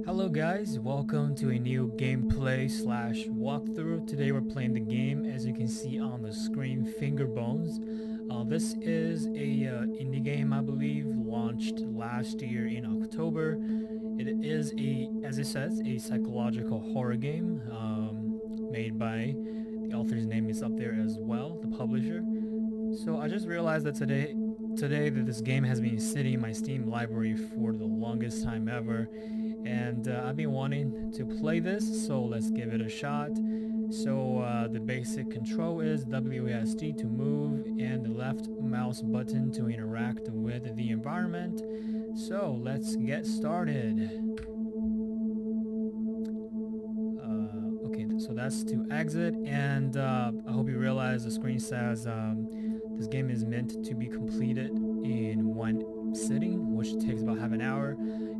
Hello guys, welcome to a new gameplay slash walkthrough. Today we're playing the game, as you can see on the screen, Fingerbones. This is a indie game, I believe, launched last year in October. It is as it says, a psychological horror game made by, the author's name is up there as well, the publisher. So I just realized that today that this game has been sitting in my Steam library for the longest time ever, and I've been wanting to play this, so let's give it a shot. So the basic control is WASD to move and the left mouse button to interact with the environment. So let's get started. Okay, so that's to exit, and I hope you realize the screen says this game is meant to be completed in one sitting, which takes about half an hour.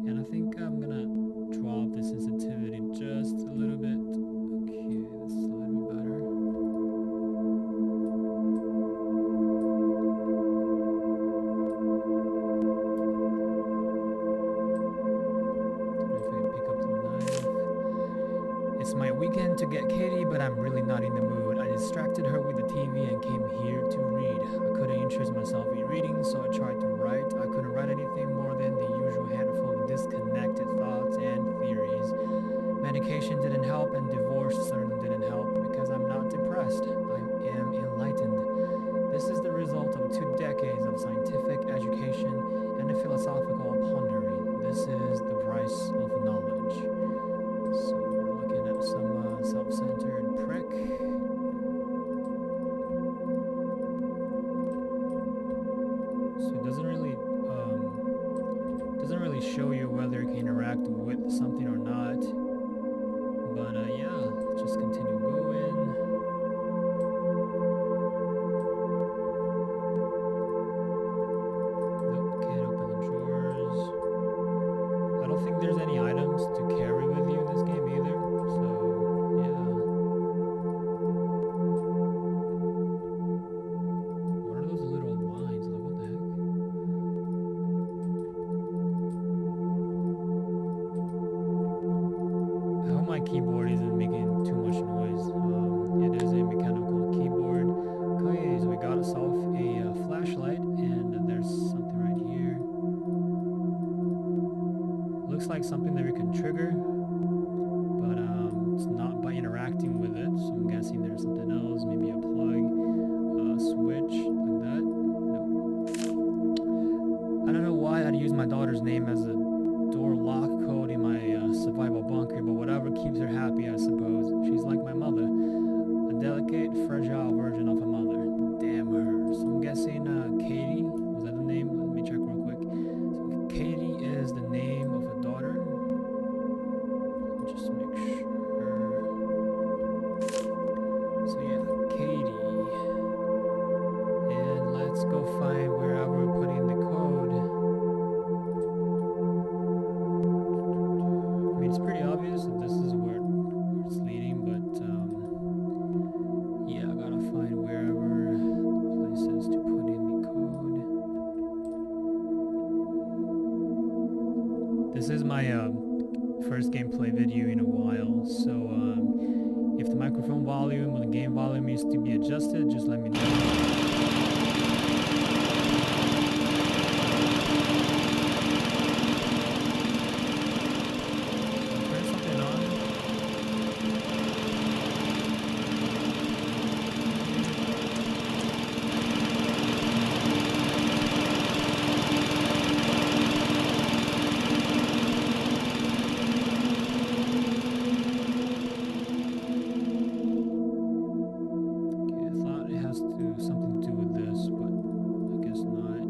And I think I'm gonna drop the sensitivity just a little bit. Okay, this is a little bit better. If I can pick up the knife. It's my weekend to get Katie, but I'm really not in the mood. I distracted her with the TV and came here to read. I couldn't interest myself in reading, so I tried to write. I couldn't write anything more than the usual handful of disconnected thoughts and theories. Medication didn't help, and divorce certainly didn't help, because I'm not depressed. I am enlightened. This is the result of 2 decades of scientific education and a philosophical pondering. This is the price of knowledge. So we're looking at some self-centered prick. So it doesn't really show you whether you can interact with something or not. But yeah, let's just continue going. Nope, can't open the drawers. I don't think there's any items to carry with you in this game either. So yeah. What are those little lines? Like, what the heck? I hope my keyboard isn't making too much noise. It is a mechanical keyboard. Okay, so we got ourselves a flashlight, and there's something right here. Looks like something that we can trigger, but it's not by interacting with it. So I'm guessing there's something else, maybe a plug, switch, like that. Nope. I don't know why I'd use my daughter's name as a door lock code in my survival bunker, but whatever keeps her happy, I suppose. She's like my mother, a delicate, fragile version of a mother. Damn her. So I'm guessing Katie, was that the name? Let me check real quick. So Katie is the name of a daughter. Let me just make sure. So yeah, Katie. And let's go find wherever we're putting the code. It's pretty obvious that this is where it's leading, but yeah, I gotta find wherever places to put in the code. This is my first gameplay video in a while, so if the microphone volume or the game volume needs to be adjusted, just let me know. Something to do with this, but I guess not.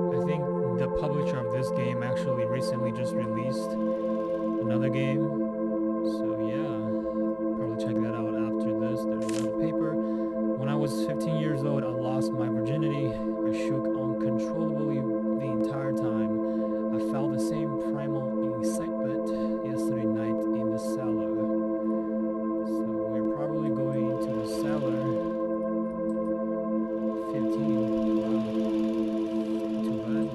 I think the publisher of this game actually recently just released another game, so yeah, probably check that out after this. There's another paper. When I was 15 years old, I lost my virginity. I shook uncontrollably the entire time. I felt the same primal excitement yesterday night in the cellar. So we're probably going to the cellar. 15. Wow. Too bad.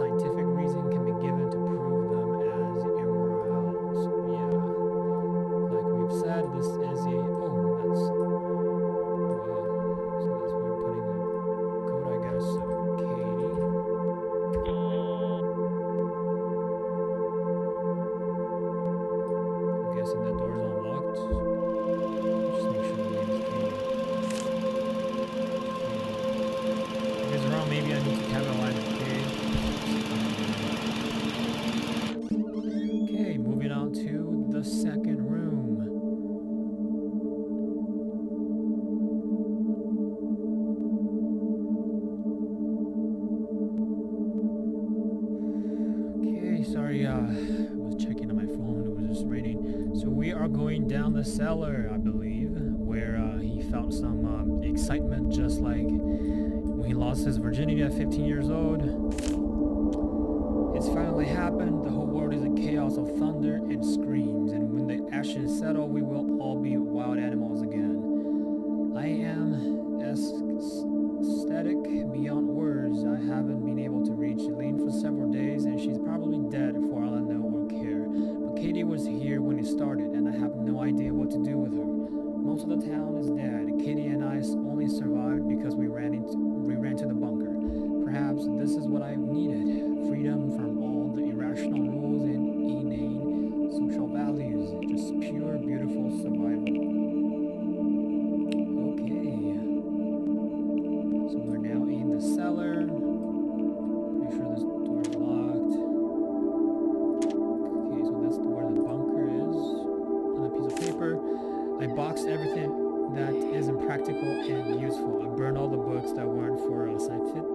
scientific reason can be given to prove them as immoral. So yeah, like we've said, this is a that's wow. So that's where we're putting the code, I guess. So Katie. I'm guessing the door's unlocked. Just make sure the name is Katie. If it's wrong, maybe I need to capitalize it. Okay, moving on to the second room. Okay, sorry, I was checking on my phone, it was just raining. So we are going down the cellar, I believe, where he felt some excitement, just like when he lost his virginity at 15 years old. It's finally happened. The whole world is a chaos of thunder and screams, and when the ashes settle, we will all be wild animals again. I am ecstatic beyond words. I haven't been able to reach Elaine for several days, and she's probably dead for all I know or care. But Katie was here when it started, and I have no idea what to do with her. Most of the town is dead. Katie and I only survived because we ran to the bunker. Perhaps this is what I needed. Freedom from all the irrational rules and inane social values. Just pure, beautiful survival. Okay. So we're now in the cellar. Pretty sure this door is locked. Okay, so that's where the bunker is. On a piece of paper. I boxed everything that isn't practical and useful. I burned all the books that weren't for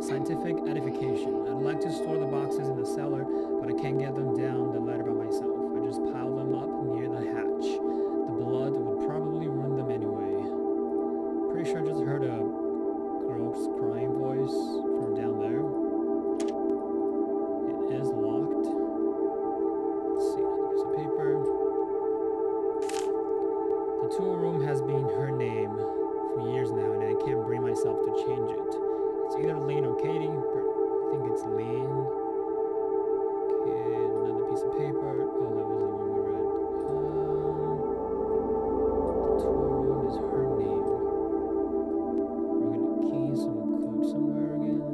scientific edification. I'd like to store the boxes in the cellar, but I can't get them down the ladder by myself. I just piled them up near the hatch. The blood would probably ruin them anyway. Pretty sure I just heard a girl's crying voice from down there. It is locked. Let's see, another piece of paper. The tool room has been her name for years now, and I can't bring myself to change it. It's either Lane or Katie, but I think it's Lane. Okay, another piece of paper. Oh, that was the one we read. The tool room is her name. We're gonna key some code somewhere again.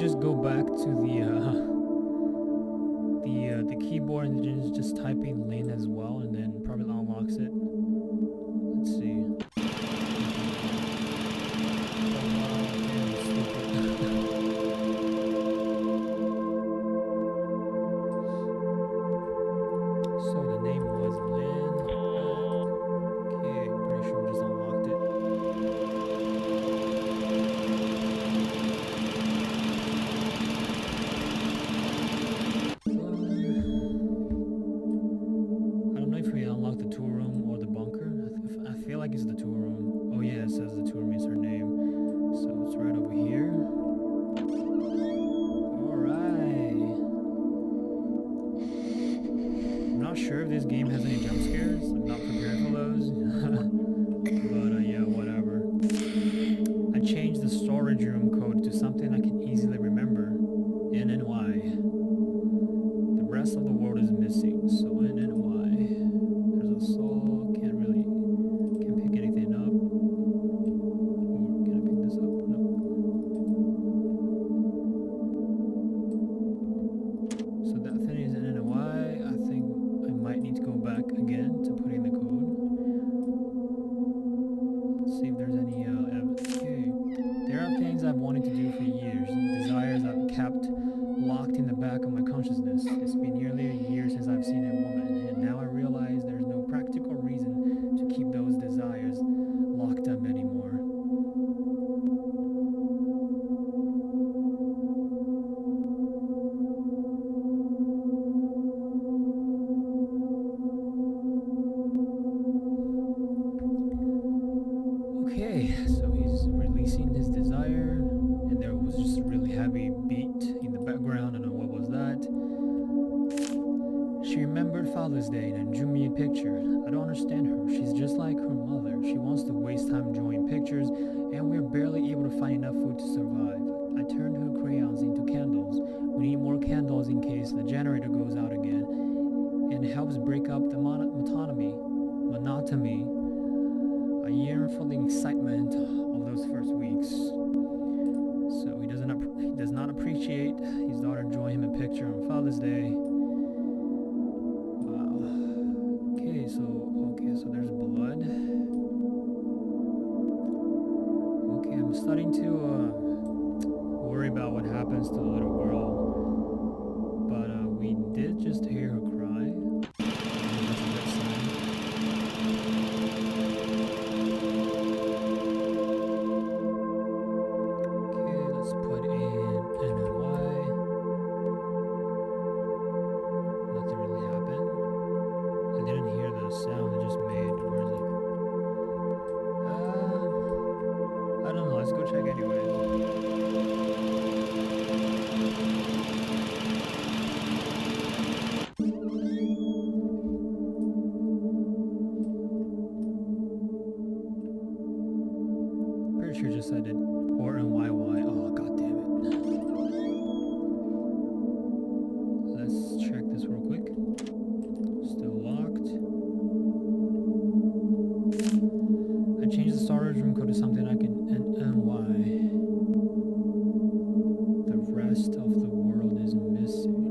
just go back to the keyboard and then just type in Lynn as well, and then probably unlocks it. Let's see. So the name was Lynn. Okay, pretty sure we just unlocked it. I don't know if we unlocked the tool room or the bunker. I feel like it's the tool room. Oh yeah, it says the tool room is her name. So it's right over here. Alright. I'm not sure if this game has any jump scares. I'm not prepared for those. But yeah, whatever. I changed the storage room code to something I can easily remember. NNY. The rest of the world is missing, so NNY. There's a soul, can't pick anything up. Or can I pick this up? Nope. So that thing is NNY. I think I might need to go back again to put in the code. Let's see if there's any okay. There are things I've wanted to do for years, desires I've kept locked in the back of my consciousness. It's been nearly a year since I've seen a woman, and now I realize there's no practical reason to keep those desires locked up anymore. Okay, so he's releasing his desire, and there was just a really heavy beat in the background. I don't know what was that. She remembered Father's Day and drew me a picture. I don't understand her. She's just like her mother. She wants to waste time drawing pictures, and we're barely able to find enough food to survive. I turned her crayons into candles. We need more candles in case the generator goes out again, and it helps break up the monotony. I yearn for the excitement of those first weeks. So he does not appreciate his daughter drawing him a picture on Father's Day. Wow. Okay, so there's blood. Okay, I'm starting to worry about what happens to the little girl. But we did just hear her cry. That's a good sign. Okay, let's put in NY. Nothing really happened. I didn't hear the sound it just made. Where is it? I don't know. Let's go check anyways. Pretty sure just said it. Or NYY. Oh, god damn it. Let's check this real quick. Still locked. I changed the storage room code to something I can NY. The rest of the world is missing.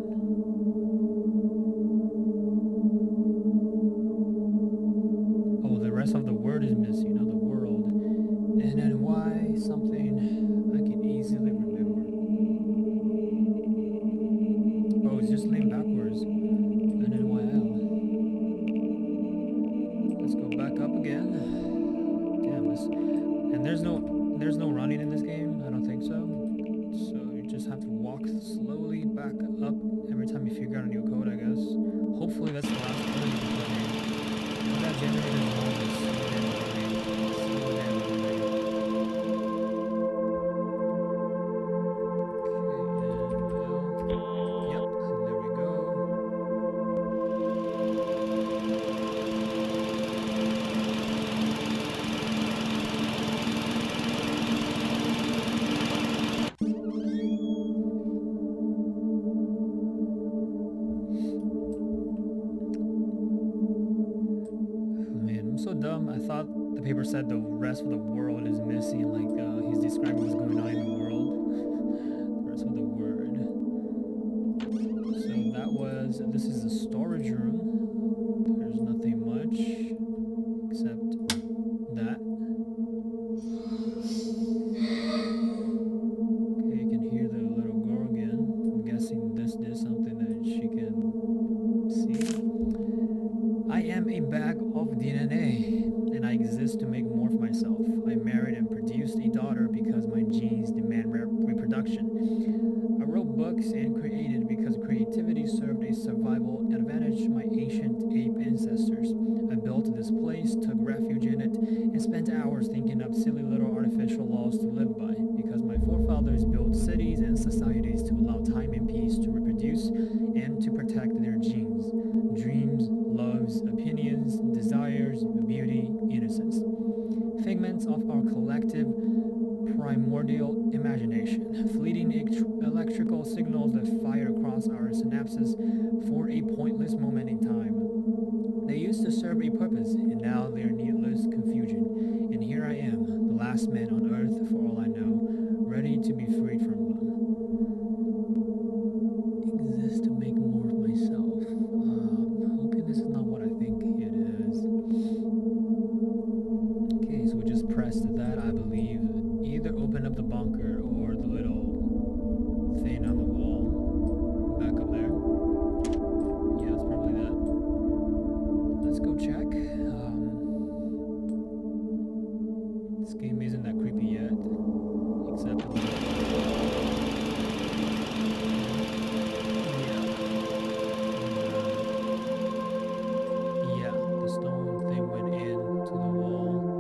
Oh, the rest of the word is missing, not the world. And then why something I can easily remember. Oh, it's just lean backwards. And then YL. Let's go back up again. Damn this. And there's no running in this game. I don't think so. So you just have to walk slowly back up every time you figure out a new code, I guess. Hopefully that's the last code you can put in. And that generator is always so damn annoying. So damn annoying. So dumb. I thought the paper said the rest of the world is missing, like he's describing what's going on in the world. The rest of the daughter because my genes demand reproduction. I wrote books and created because creativity served a survival advantage to my ancient ape ancestors. I built this place, took refuge in it, and spent hours thinking up silly little artificial laws to live by because my forefathers built cities and societies to allow time and peace to reproduce and to protect their genes, dreams, loves, opinions, desires, beauty, innocence. Figments of our collective primordial imagination, fleeting electrical signals that fire across our synapses for a pointless moment in time. They used to serve a purpose, and now they are needless confusion. And here I am, the last man on earth for all I know, ready to be freed from them. Exist to make more of myself. Okay, this is not what I think it is. Okay, so we just pressed that, I believe. Either open up the bunker or the little thing on the wall back up there. Yeah, it's probably that. Let's go check. This game isn't that creepy yet, except yeah, the stone thing went into the wall.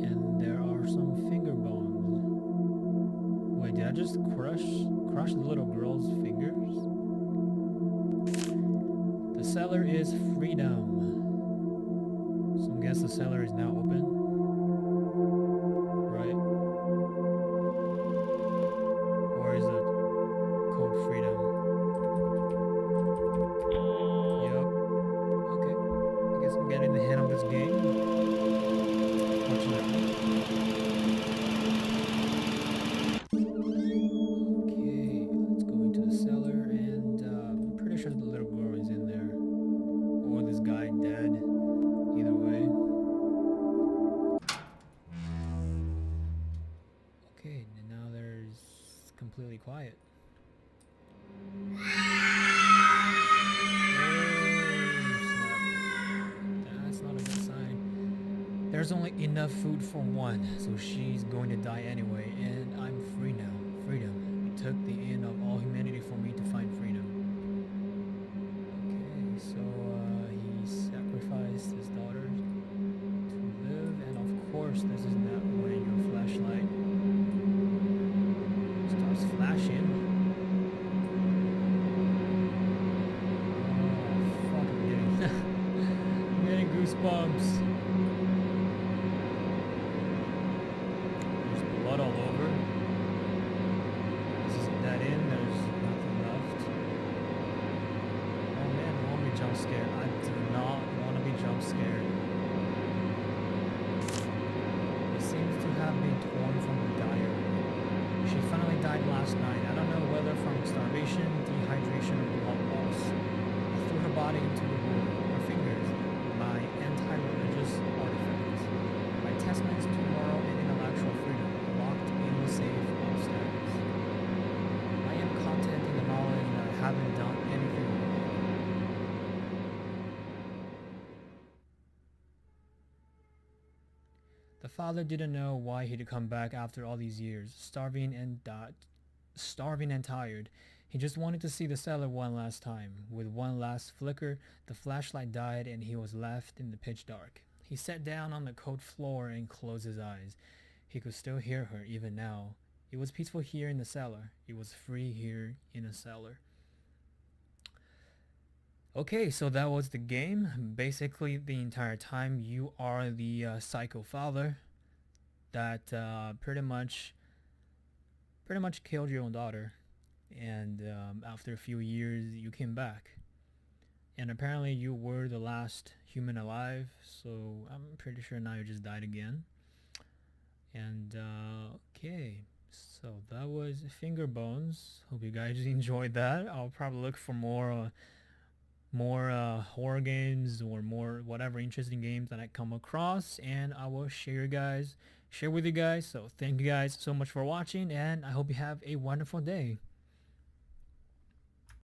And there are some finger bones. Wait, did I just crush the little girl's fingers? The cellar is freedom. So I guess the cellar is now open. Right? Or is it code freedom? Yup. Okay. I guess I'm getting the hang of this game. Fortunately. Okay, let's go into the cellar, and I'm pretty sure the little girl is in there. Or this guy dead. Either way. Okay, and now there's completely quiet. That's not a good sign. There's only enough food for one, so she's going to die anyway, and I'm free now. Freedom. It took the end of all humanity for me to find freedom. Okay, so he sacrificed his daughter to live, and of course this is not when your flashlight starts flashing. Oh fuck, I'm getting goosebumps. There's blood all over. This is a dead end, there's nothing left. Oh man, I want to be jump scared. I do not want to be jump scared. It seems to have been torn from a diary. She finally died last night. I don't know whether from starvation, dehydration, or blood loss. I threw her body into the wood. Her fingers, my anti-religious artifacts. My testaments to moral and intellectual freedom, locked in the safe upstairs. I am content in the knowledge that I haven't done anything wrong. The father didn't know why he'd come back after all these years, starving and tired. He just wanted to see the cellar one last time. With one last flicker, the flashlight died and he was left in the pitch dark. He sat down on the cold floor and closed his eyes. He could still hear her even now. It was peaceful here in the cellar. It was free here in the cellar. Okay, so that was the game. Basically, the entire time you are the psycho father that pretty much killed your own daughter, and after a few years you came back, and apparently you were the last human alive. So I'm pretty sure now you just died again. And okay, so that was Fingerbones. Hope you guys enjoyed that. I'll probably look for more horror games or more whatever interesting games that I come across, and I will share with you guys. So thank you guys so much for watching, and I hope you have a wonderful day.